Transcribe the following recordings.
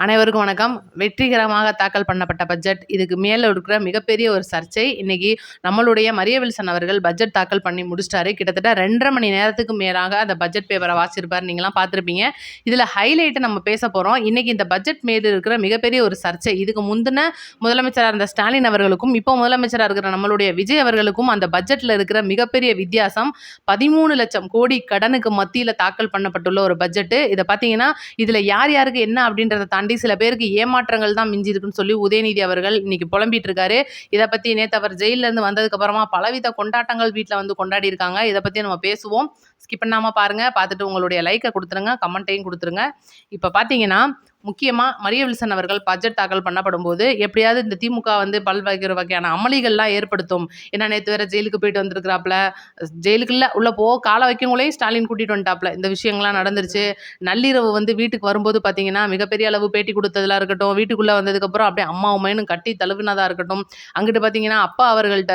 அனைவருக்கும் வணக்கம். வெற்றிகரமாக தாக்கல் பண்ணப்பட்ட பட்ஜெட். இதுக்கு மேல இருக்கிற மிகப்பெரிய ஒரு சர்ச்சை. இன்னைக்கு நம்மளுடைய மரிய வில்சன் அவர்கள் பட்ஜெட் தாக்கல் பண்ணி முடிச்சிட்டாரு. கிட்டத்தட்ட 2.5 மணி நேரத்துக்கு மேலாக அந்த பட்ஜெட் பேப்பரை வாசிச்சிருப்பாரு. நீங்களாம் பார்த்துருப்பீங்க. இதுல ஹைலைட் நம்ம பேச போறோம். இன்னைக்கு இந்த பட்ஜெட் மீது இருக்கிற மிகப்பெரிய ஒரு சர்ச்சை. இதுக்கு முந்தின முதலமைச்சராக இருந்த ஸ்டாலின் அவர்களுக்கும் இப்போ முதலமைச்சராக இருக்கிற நம்மளுடைய விஜய் அவர்களுக்கும் அந்த பட்ஜெட்ல இருக்கிற மிகப்பெரிய வித்தியாசம் 13 லட்சம் கோடி கடனுக்கு மத்தியில தாக்கல் பண்ணப்பட்டுள்ள ஒரு பட்ஜெட். இதை பார்த்தீங்கன்னா இதுல யார் யாருக்கு என்ன அப்படின்றத தாண்டி சில பேருக்கு ஏமாற்றங்கள் தான் மிஞ்சி இருக்குன்னு சொல்லி உதயநிதி அவர்கள் இன்னைக்கு புலம்பிட்டு இருக்காரு. இதை பத்தி நேற்று அவர் ஜெயில இருந்து வந்ததுக்கு அப்புறமா பலவித கொண்டாட்டங்கள் வீட்டில் வந்து கொண்டாடி இருக்காங்க. இதை பத்தி நம்ம பேசுவோம். ஸ்கிப் பண்ணாம பாருங்க. பார்த்துட்டு உங்களுடைய லைக்கை கொடுத்துருங்க, கமெண்ட்டையும் கொடுத்துருங்க. இப்போ பார்த்தீங்கன்னா முக்கியமாக மரிய வில்சன் அவர்கள் பட்ஜெட் தாக்கல் பண்ணப்படும் போது எப்படியாவது இந்த திமுக வந்து பல்வேறு வகையான அமளிகள்லாம் ஏற்படுத்தும். ஏன்னா நேற்று வேற ஜெயிலுக்கு போயிட்டு வந்திருக்கிறாப்புல. ஜெயிலுக்குள்ள உள்ள கால வைக்கவங்களையும் ஸ்டாலின் கூட்டிட்டு வந்துட்டாப்புல. இந்த விஷயங்கள்லாம் நடந்துருச்சு. நள்ளிரவு வந்து வீட்டுக்கு வரும்போது பார்த்தீங்கன்னா மிகப்பெரிய அளவு பேட்டி கொடுத்ததெல்லாம் இருக்கட்டும், வீட்டுக்குள்ளே வந்ததுக்கப்புறம் அப்படியே அம்மா உமைன்னு கட்டி தழுவினதாக இருக்கட்டும், அங்கிட்டு பார்த்தீங்கன்னா அப்பா அவர்கள்ட்ட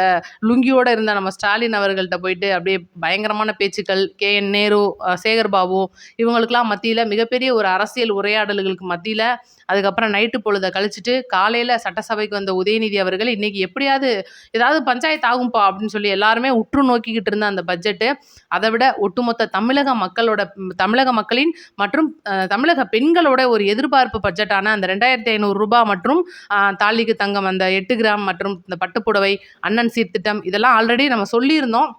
லுங்கியோட இருந்த நம்ம ஸ்டாலின் அவர்கள்ட்ட போயிட்டு அப்படியே பயங்கரமான பேச்சுக்கள், KN நேரு, சேகர் பாபு இவங்களுக்கெல்லாம் மத்தியில் மிகப்பெரிய ஒரு அரசியல் உரையாடல்களுக்கு மத்தியில் அதுக்கப்புறம் நைட்டு பொழுதை கழிச்சிட்டு காலையில் சட்டசபைக்கு வந்த உதயநிதி அவர்கள் இன்னைக்கு எப்படியாவது ஏதாவது பஞ்சாயத்து ஆகும்பா அப்படின்னு சொல்லி எல்லாருமே உற்று நோக்கிக்கிட்டு இருந்த அந்த பட்ஜெட்டு அதை விட ஒட்டுமொத்த தமிழக மக்களின் மற்றும் தமிழக பெண்களோட ஒரு எதிர்பார்ப்பு பட்ஜெட்டான அந்த 2500 ரூபாய் மற்றும் தாலிக்கு தங்கம், அந்த 8 கிராம் மற்றும் இந்த பட்டுப்புடவை, அண்ணன் சீர்திட்டம் இதெல்லாம் ஆல்ரெடி நம்ம சொல்லியிருந்தோம்.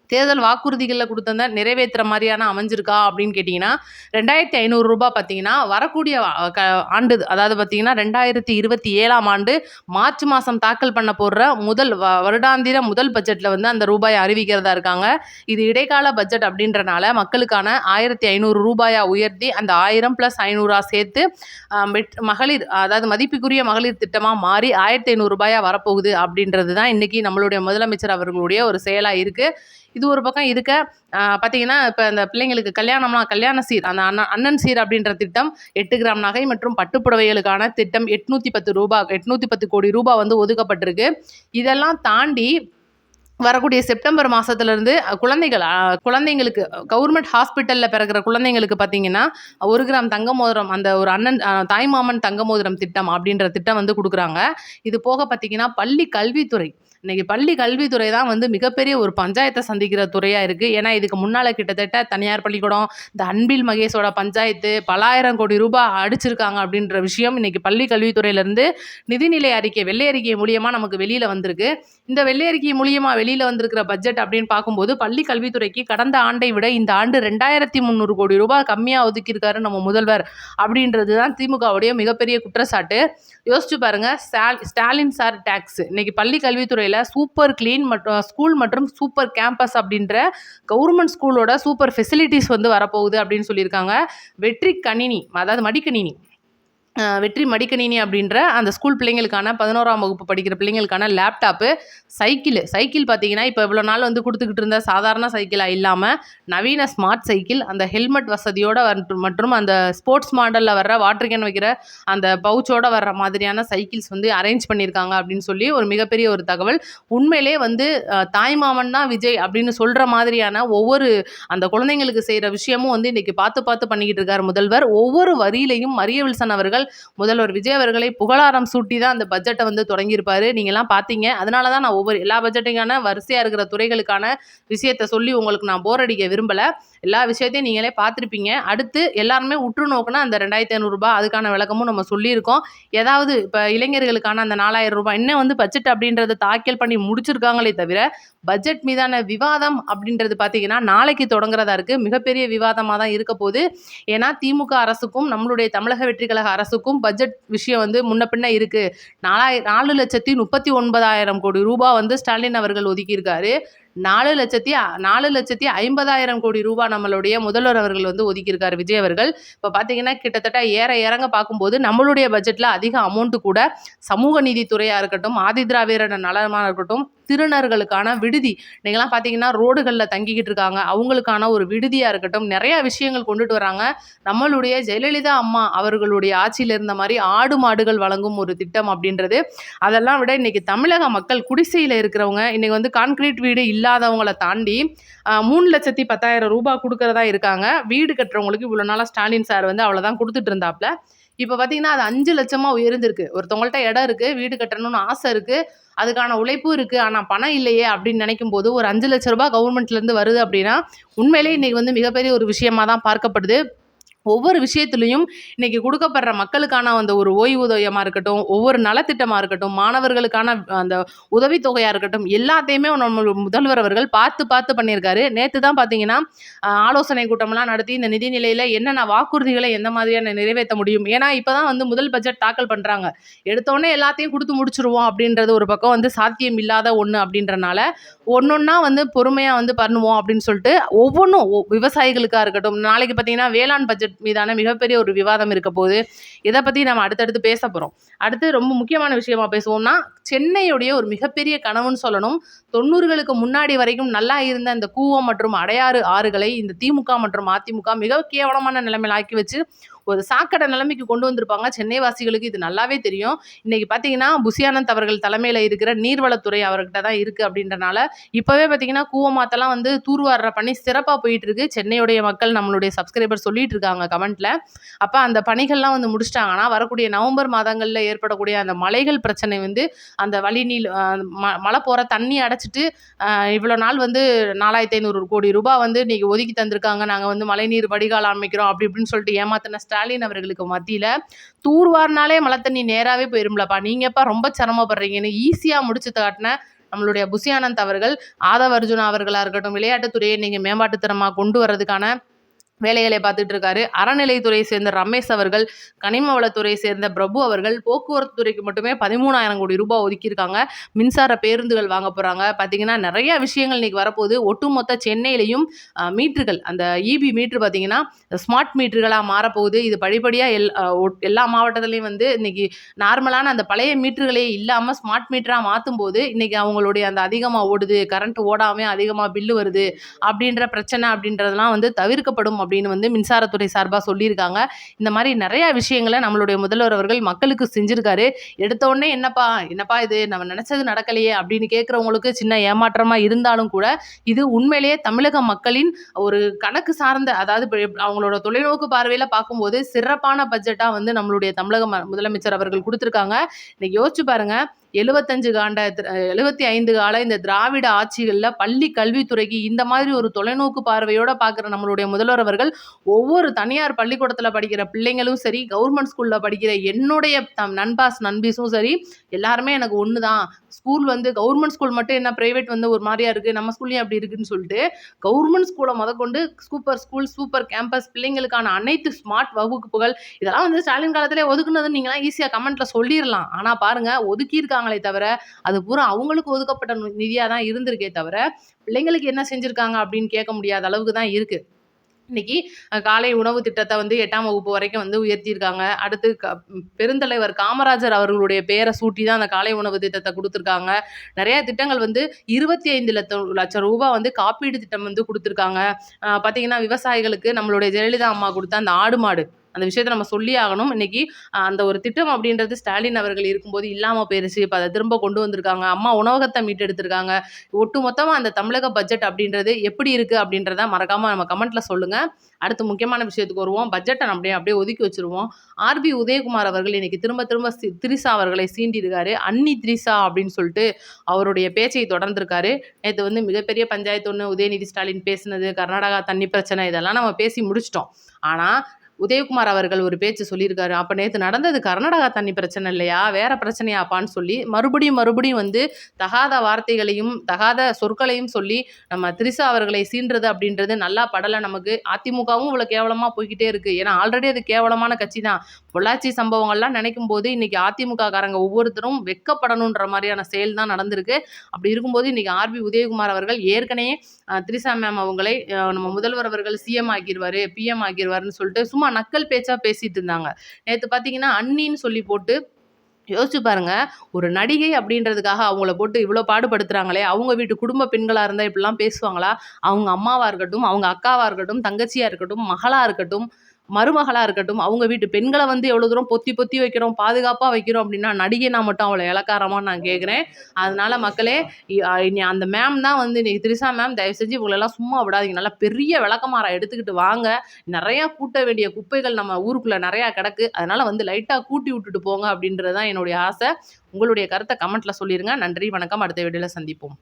தேர்தல் வாக்குறுதிகளில் கொடுத்தத நிறைவேற்றுற மாதிரியான அமைஞ்சிருக்கா அப்படின்னு கேட்டிங்கன்னா 2500 ரூபாய் பார்த்தீங்கன்னா வரக்கூடிய ஆண்டு, அதாவது பார்த்தீங்கன்னா 2027ஆம் ஆண்டு மார்ச் மாதம் தாக்கல் பண்ண போடுற வருடாந்திர முதல் பட்ஜெட்டில் வந்து அந்த ரூபாயை அறிவிக்கிறதா இருக்காங்க. இது இடைக்கால பட்ஜெட் அப்படின்றனால மக்களுக்கான 1500 ரூபாயா உயர்த்தி அந்த 1000 + 500 சேர்த்து மகளிர், அதாவது மதிப்புக்குரிய மகளிர் திட்டமாக மாறி 1500 ரூபாயா வரப்போகுது அப்படின்றது தான் இன்றைக்கி நம்மளுடைய முதலமைச்சர் அவர்களுடைய ஒரு செயலாக இருக்குது. இது ஒரு பக்கம் இருக்க பார்த்தீங்கன்னா இப்போ இந்த பிள்ளைங்களுக்கு கல்யாண சீர், அந்த அண்ணன் சீர் அப்படின்ற திட்டம், 8 கிராம் நகை மற்றும் பட்டுப்புடவைகளுக்கான திட்டம் 810 கோடி ரூபாய் வந்து ஒதுக்கப்பட்டிருக்கு. இதெல்லாம் தாண்டி வரக்கூடிய செப்டம்பர் மாதத்துலேருந்து குழந்தைங்களுக்கு கவர்மெண்ட் ஹாஸ்பிட்டலில் பிறகுற குழந்தைங்களுக்கு பார்த்தீங்கன்னா 1 கிராம் தங்க மோதிரம், அந்த ஒரு தாய்மாமன் தங்க மோதிரம் திட்டம் அப்படின்ற திட்டம் வந்து கொடுக்குறாங்க. இது போக பார்த்தீங்கன்னா பள்ளி கல்வித்துறை, இன்னைக்கு பள்ளி கல்வித்துறை தான் வந்து மிகப்பெரிய ஒரு பஞ்சாயத்தை சந்திக்கிற துறையாக இருக்குது. ஏன்னா இதுக்கு முன்னால் கிட்டத்தட்ட தனியார் பள்ளிக்கூடம், இந்த அன்பில் மகேஷோட பஞ்சாயத்து பலாயிரம் கோடி ரூபாய் அடிச்சிருக்காங்க அப்படின்ற விஷயம் இன்னைக்கு பள்ளி கல்வித்துறையிலேருந்து நிதிநிலை வெள்ளை அறிக்கை மூலியமாக நமக்கு வெளியில் வந்திருக்கு. இந்த வெள்ளை அறிக்கை மூலியமாக வெளியில் வந்திருக்கிற பட்ஜெட் அப்படின்னு பார்க்கும்போது பள்ளி கல்வித்துறைக்கு கடந்த ஆண்டை விட இந்த ஆண்டு 2300 கோடி ரூபாய் கம்மியாக ஒதுக்கியிருக்காரு நம்ம முதல்வர் அப்படின்றது தான் திமுகவுடைய மிகப்பெரிய குற்றச்சாட்டு. யோசிச்சு பாருங்க. ஸ்டாலின் சார் டாக்ஸ், இன்னைக்கு பள்ளி கல்வித்துறையில் சூப்பர் கிளீன் ஸ்கூல் மற்றும் சூப்பர் கேம்பஸ் அப்படின்ற கவர்மெண்ட் ஸ்கூலோட சூப்பர் ஃபெசிலிட்டிஸ் வந்து வரப்போகுது அப்படின்னு சொல்லியிருக்காங்க. வெற்றி கணினி, அதாவது மடிக்கணினி, வெற்றி மடிக்கணினி அப்படின்ற அந்த ஸ்கூல் பிள்ளைங்களுக்கான 11ஆம் வகுப்பு படிக்கிற பிள்ளைங்களுக்கான லேப்டாப்பு, சைக்கிள் பார்த்தீங்கன்னா இப்போ இவ்வளோ நாள் வந்து கொடுத்துக்கிட்டு இருந்த சாதாரண சைக்கிளாக இல்லாமல் நவீன ஸ்மார்ட் சைக்கிள், அந்த ஹெல்மெட் வசதியோட மற்றும் அந்த ஸ்போர்ட்ஸ் மாடலில் வர்ற வாட்டர் கேன் வைக்கிற அந்த பவுச்சோட வர்ற மாதிரியான சைக்கிள்ஸ் வந்து அரேஞ்ச் பண்ணியிருக்காங்க அப்படின்னு சொல்லி ஒரு மிகப்பெரிய ஒரு தகவல். உண்மையிலே வந்து தாய்மாமன் தான் விஜய் அப்படின்னு சொல்கிற மாதிரியான ஒவ்வொரு அந்த குழந்தைங்களுக்கு செய்கிற விஷயமும் வந்து இன்றைக்கி பார்த்து பண்ணிக்கிட்டு இருக்கார் முதல்வர். ஒவ்வொரு வரியிலையும் மரிய வில்சன் அவர்கள் முதல்வர் விஜய் அவர்களை புகழாரம் சூட்டி தான் அந்த பட்ஜெட்டை வந்து தொடங்கியிருப்பாரு. நீங்கள்லாம் பார்த்தீங்க. அதனால தான் நான் எல்லா பட்ஜெட்டுக்கான வரிசையாக இருக்கிற துறைகளுக்கான விஷயத்தை சொல்லி உங்களுக்கு நான் போர் அடிக்க விரும்பலை. எல்லா விஷயத்தையும் நீங்களே பார்த்துருப்பீங்க. அடுத்து எல்லாருமே உற்று நோக்கினா அந்த 2500 ரூபாய் அதுக்கான விளக்கமும் நம்ம சொல்லியிருக்கோம். ஏதாவது இப்போ இளைஞர்களுக்கான அந்த 4000 ரூபாய் இன்னும் வந்து பட்ஜெட் அப்படின்றத தாக்கல் பண்ணி முடிச்சிருக்காங்களே தவிர பட்ஜெட் மீதான விவாதம் அப்படின்றது பார்த்தீங்கன்னா நாளைக்கு தொடங்குறதா இருக்குது. மிகப்பெரிய விவாதமாக தான் இருக்க போகுது. ஏன்னா திமுக அரசுக்கும் நம்மளுடைய தமிழக வெற்றி கழக அரசுக்கும் பட்ஜெட் விஷயம் வந்து முன்ன பின்ன இருக்குது. 4,39,000 கோடி ரூபாய் வந்து ஸ்டாலின் அவர்கள் ஒதுக்கியிருக்காரு. 4,50,000 கோடி ரூபாய் நம்மளுடைய முதல்வர் அவர்கள் வந்து ஒதுக்கியிருக்காரு விஜய் அவர்கள். இப்போ பார்த்தீங்கன்னா கிட்டத்தட்ட இறங்க பார்க்கும்போது நம்மளுடைய பட்ஜெட்டில் அதிக அமௌண்ட்டு கூட சமூக நீதித்துறையாக இருக்கட்டும், ஆதிதிராவிட நலமாக இருக்கட்டும், திருநர்களுக்கான விடுதி, நீங்களாம் பார்த்தீங்கன்னா ரோடுகளில் தங்கிக்கிட்டு இருக்காங்க, அவங்களுக்கான ஒரு விடுதியாக இருக்கட்டும், நிறையா விஷயங்கள் கொண்டுட்டு வராங்க. நம்மளுடைய ஜெயலலிதா அம்மா அவர்களுடைய ஆட்சியில் இருந்த மாதிரி ஆடு மாடுகள் வழங்கும் ஒரு திட்டம் அப்படின்றது, அதெல்லாம் விட இன்றைக்கி தமிழக மக்கள் குடிசையில் இருக்கிறவங்க, இன்றைக்கி வந்து கான்கிரீட் வீடு இல்லாதவங்களை தாண்டி 3,10,000 ரூபாய் கொடுக்கறதா இருக்காங்க. வீடு கட்டுறவங்களுக்கு இவ்வளோ நாளாக ஸ்டாலின் சார் வந்து அவ்வளோதான் கொடுத்துட்டு இருந்தாப்புல. இப்ப பார்த்தீங்கன்னா, அது 5 லட்சமா உயர்ந்திருக்கு. ஒருத்தவங்கள்ட்ட இடம் இருக்கு, வீடு கட்டணும்னு ஆசை இருக்கு, அதுக்கான உழைப்பும் இருக்கு. ஆனா பணம் இல்லையே அப்படின்னு நினைக்கும்போது, ஒரு ரூ. 5,00,000 கவர்மெண்ட்லேருந்து வருது அப்படின்னா, உண்மையிலேயே இன்னைக்கு வந்து மிகப்பெரிய ஒரு விஷயமா தான் பார்க்கப்படுது. ஒவ்வொரு விஷயத்திலயும் இன்னைக்கு குடுக்கப்படுற மக்களுக்கான அந்த ஒரு ஓய்வூதியமா இருக்கட்டும், ஒவ்வொரு நலத்திட்டமா இருக்கட்டும், மாணவர்களுக்கான அந்த உதவித்தொகையா இருக்கட்டும், எல்லாத்தையுமே நம்ம முதல்வர் அவர்கள் பார்த்து பார்த்து பண்ணியிருக்காரு. நேத்து தான் பார்த்தீங்கன்னா, ஆலோசனை கூட்டம்லாம் நடத்தி இந்த நிதி நிலையில என்னென்ன வாக்குறுதிகளை எந்த மாதிரியான நிறைவேத்த முடியும். ஏன்னா, இப்ப தான் வந்து முதல் பட்ஜெட் தாக்கல் பண்றாங்க. எடுத்தோனே எல்லாத்தையும் குடுத்து முடிச்சுருவோம் அப்படின்றது ஒரு பக்கம் வந்து சாத்தியம் இல்லாத ஒண்ணு அப்படின்றனால, ஒண்ணொன்னா வந்து பொறுமையா வந்து பண்ணுவோம் அப்படின்னு சொல்லிட்டு, ஒவ்வொன்னும் விவசாயிகளுக்கா இருக்கட்டும், நாளைக்கு பார்த்தீங்கன்னா, வேளாண் பட்ஜெட் மீதான மிகப்பெரிய ஒரு விவாதம் இருக்க போது. இத பத்தி நம்ம அடுத்தடுத்து பேச போறோம். அடுத்து ரொம்ப முக்கியமான விஷயமா பேசுவோம்னா, சென்னையுடைய ஒரு மிகப்பெரிய கனவுன்னு சொல்லணும். 90களுக்கு முன்னாடி வரைக்கும் நல்லா இருந்த அந்த கூவம் மற்றும் அடையாறு ஆறுகளை இந்த திமுக மற்றும் அதிமுக மிக கேவலமான நிலைமையில ஆக்கி வச்சு, ஒரு சாக்கடை நிலைமைக்கு கொண்டு வந்திருப்பாங்க. சென்னை வாசிகளுக்கு இது நல்லாவே தெரியும். இன்னைக்கு பார்த்தீங்கன்னா, புசி ஆனந்த் அவர்கள் தலைமையில இருக்கிற நீர்வளத்துறை அவர்கிட்ட தான் இருக்கு அப்படின்றனால, இப்பவே பார்த்தீங்கன்னா, கூவமாத்தெல்லாம் வந்து தூர்வார்ற பணி சிறப்பா போயிட்டு இருக்கு. சென்னையுடைய மக்கள் நம்மளுடைய சப்ஸ்கிரைபர் சொல்லிட்டு இருக்காங்க கமெண்ட்ல. அப்ப அந்த பணிகள்லாம் வந்து முடிச்சுட்டாங்கன்னா, வரக்கூடிய நவம்பர் மாதங்கள்ல ஏற்படக்கூடிய அந்த மழைகள் பிரச்சனை வந்து அந்த வழிநீள் மழை போற தண்ணி அடைச்சிட்டு இவ்வளோ நாள் வந்து 4,500 கோடி ரூபாய் வந்து இன்னைக்கு ஒதுக்கி தந்திருக்காங்க. நாங்க வந்து மழைநீர் வடிகால் அமைக்கிறோம் அப்படி இப்படின்னு சொல்லிட்டு ஏமாத்தின ஸ்டாலின் அவர்களுக்கு மத்தியில தூர்வாரினாலே மழை தண்ணி நேராவே போயிரும்லப்பா. நீங்கப்பா ரொம்ப சிரமப்படுறீங்கன்னு ஈஸியா முடிச்சு காட்டின நம்மளுடைய புசி ஆனந்த் அவர்கள், ஆதவ அர்ஜுனா அவர்களா இருக்கட்டும், விளையாட்டுத்துறையை நீங்க மேம்பாட்டுத்தனமா கொண்டு வர்றதுக்கான வேலைகளை பார்த்துட்டு இருக்காரு. அறநிலைத்துறையை சேர்ந்த ரமேஷ் அவர்கள், கனிம வளத்துறையை சேர்ந்த பிரபு அவர்கள், போக்குவரத்து துறைக்கு மட்டுமே 13,000 கோடி ரூபாய் ஒதுக்கியிருக்காங்க. மின்சார பேருந்துகள் வாங்க போறாங்க. பார்த்தீங்கன்னா, நிறைய விஷயங்கள் இன்னைக்கு வரப்போகுது. ஒட்டுமொத்த சென்னையிலையும் மீட்டர்கள், அந்த இபி மீட்டர் பார்த்தீங்கன்னா, ஸ்மார்ட் மீட்டர்களா மாறப்போகுது. இது படிப்படியா எல்லா மாவட்டத்திலையும் வந்து இன்னைக்கு நார்மலான அந்த பழைய மீட்டர்களே இல்லாம ஸ்மார்ட் மீட்டரா மாத்தும்போது, இன்னைக்கு அவங்களுடைய அந்த அதிகமா ஓடுது, கரண்ட் ஓடாம அதிகமா பில்லு வருது அப்படின்ற பிரச்சனை அப்படின்றதெல்லாம் வந்து தவிர்க்கப்படும் அப்படின்னு வந்து மின்சாரத்துறை சார்பா சொல்லியிருக்காங்க. இந்த மாதிரி நிறைய விஷயங்களை நம்மளுடைய முதல்வர் அவர்கள் மக்களுக்கு செஞ்சிருக்காரு. எடுத்த உடனே என்னப்பா என்னப்பா இது நம்ம நினைச்சது நடக்கலையே அப்படின்னு கேட்குறவங்களுக்கு சின்ன ஏமாற்றமா இருந்தாலும் கூட, இது உண்மையிலேயே தமிழக மக்களின் ஒரு கணக்கு சார்ந்த, அதாவது அவங்களோட தொலைநோக்கு பார்வையில பார்க்கும்போது சிறப்பான பட்ஜெட்டா வந்து நம்மளுடைய தமிழக முதலமைச்சர் அவர்கள் கொடுத்திருக்காங்க. இன்னைக்கு யோசிச்சு பாருங்க, 75 கால இந்த திராவிட ஆட்சிகள்ல பள்ளி கல்வித்துறைக்கு இந்த மாதிரி ஒரு தொலைநோக்கு பார்வையோட பார்க்குற நம்மளுடைய முதல்வர் அவர்கள் ஒவ்வொரு தனியார் பள்ளிக்கூடத்துல படிக்கிற பிள்ளைங்களும் சரி, கவர்மெண்ட் ஸ்கூல்ல படிக்கிற என்னுடைய நண்பீஸும் சரி, எல்லாருமே எனக்கு ஒண்ணுதான். ஸ்கூல் வந்து கவர்மெண்ட் ஸ்கூல் மட்டும் என்ன பிரைவேட் வந்து ஒரு மாதிரியா இருக்கு, நம்ம ஸ்கூல்லயும் அப்படி இருக்குன்னு சொல்லிட்டு கவர்மெண்ட் ஸ்கூலை முதற்கொண்டு சூப்பர் ஸ்கூல், சூப்பர் கேம்பஸ், பிள்ளைங்களுக்கான அனைத்து ஸ்மார்ட் வகுப்புகள் இதெல்லாம் வந்து ஸ்டாலின் காலத்திலே ஒதுக்குனதுன்னு நீங்களாம் ஈஸியா கமெண்ட்ல சொல்லிடலாம். ஆனா பாருங்க, ஒதுக்கியிருக்காங்களே தவிர அது பூரா அவங்களுக்கு ஒதுக்கப்பட்ட நிதியா தான் இருந்திருக்கே தவிர, பிள்ளைங்களுக்கு என்ன செஞ்சிருக்காங்க அப்படின்னு கேட்க முடியாத அளவுக்கு தான் இருக்கு. இன்னைக்கு காலை உணவு திட்டத்தை வந்து 8ஆம் வகுப்பு வரைக்கும் வந்து உயர்த்தியிருக்காங்க. அடுத்து பெருந்தலைவர் காமராஜர் அவர்களுடைய பெயரை சூட்டி தான் அந்த காலை உணவு திட்டத்தை கொடுத்துருக்காங்க. நிறைய திட்டங்கள் வந்து 25 லட்சம் ரூபாய் வந்து காப்பீடு திட்டம் வந்து கொடுத்துருக்காங்க. பார்த்தீங்கன்னா, விவசாயிகளுக்கு நம்மளுடைய ஜெயலலிதா அம்மா கொடுத்த அந்த ஆடு மாடு அந்த விஷயத்த நம்ம சொல்லி ஆகணும். இன்னைக்கு அந்த ஒரு திட்டம் அப்படின்றது ஸ்டாலின் அவர்கள் இருக்கும்போது இல்லாம போயிருச்சு. இப்ப அத திரும்ப கொண்டு வந்திருக்காங்க. அம்மா உணவகத்த மீட்டெடுத்திருக்காங்க. ஒட்டு மொத்தமா அந்த தமிழக பட்ஜெட் அப்படின்றது எப்படி இருக்கு அப்படின்றத மறக்காம நம்ம கமெண்ட்ல சொல்லுங்க. அடுத்து முக்கியமான விஷயத்துக்கு வருவோம். பட்ஜெட்டை நம்ம அப்படியே ஒதுக்கி வச்சிருவோம். ஆர்பி உதயகுமார் அவர்கள் இன்னைக்கு திரும்ப திரும்ப திரிசா அவர்களை சீண்டியிருக்காரு. அன்னி திரிசா அப்படின்னு சொல்லிட்டு அவருடைய பேச்சை தொடர்ந்திருக்காரு. நேத்து வந்து மிகப்பெரிய பஞ்சாயத்து ஒண்ணு உதயநிதி ஸ்டாலின் பேசினது, கர்நாடகா தண்ணி பிரச்சனை இதெல்லாம் நம்ம பேசி முடிச்சிட்டோம். ஆனா உதயகுமார் அவர்கள் ஒரு பேச்சு சொல்லியிருக்காரு. அப்ப நேத்து நடந்தது கர்நாடகா தண்ணி பிரச்சனை இல்லையா, வேற பிரச்சனையாப்பான்னு சொல்லி மறுபடியும் வந்து தகாத வார்த்தைகளையும் தகாத சொற்களையும் சொல்லி நம்ம திரிசா அவர்களை சீன்றது அப்படின்றது நல்லா படல நமக்கு. அதிமுகவும் இவ்வளவு கேவலமா போய்கிட்டே இருக்கு. ஏன்னா ஆல்ரெடி அது கேவலமான கட்சி தான். பொள்ளாச்சி சம்பவங்கள்லாம் நினைக்கும் போது இன்னைக்கு அதிமுக காரங்க ஒவ்வொருத்தரும் வெட்கப்படணுன்ற மாதிரியான செயல் தான் நடந்திருக்கு. அப்படி இருக்கும்போது இன்னைக்கு ஆர்பி உதயகுமார் அவர்கள் ஏற்கனவே திரிசா மேம் அவங்களை நம்ம முதல்வர் அவர்கள் சிஎம் ஆக்கிடுவாரு, பிஎம் ஆக்கிடுவாருன்னு சொல்லிட்டு சும்மா நக்கல் பேச்சா பேசிட்டு இருந்தாங்க. நேத்து பாத்தீங்கன்னா அண்ணின்னு சொல்லி போட்டு யோசிச்சு பாருங்க, ஒரு நடிகை அப்படின்றதுக்காக அவங்கள போட்டு இவ்வளோ பாடுபடுத்துறாங்களே, அவங்க வீட்டு குடும்ப பெண்களா இருந்தா இப்படிலாம் பேசுவாங்களா? அவங்க அம்மாவா இருக்கட்டும், அவங்க அக்காவா இருக்கட்டும், தங்கச்சியா இருக்கட்டும், மகளா இருக்கட்டும், மருமகளா இருக்கட்டும், அவங்க வீட்டு பெண்கள வந்து எவ்வளோ தூரம் பொத்தி பொத்தி வைக்கிறோம், பாதுகாப்பா வைக்கிறோம் அப்படின்னா, நடிகைனா மட்டும் அவ்வளோ இளக்காரமான்னு நான் கேட்குறேன். அதனால மக்களே, இனி அந்த மேம் தான் வந்து இன்னைக்கு திரிஷா மேம் தயவு செஞ்சு இவங்களெல்லாம் சும்மா விடாதீங்க. நல்லா பெரிய விளக்கமாற எடுத்துக்கிட்டு வாங்க. நெறையா கூட்ட வேண்டிய குப்பைகள் நம்ம ஊருக்குள்ள நெறையா கிடக்கு. அதனால வந்து லைட்டா கூட்டி விட்டுட்டு போங்க அப்படின்றது தான் என்னுடைய ஆசை. உங்களுடைய கருத்த கமெண்ட்ல சொல்லிருங்க. நன்றி, வணக்கம். அடுத்த வீடியோல சந்திப்போம்.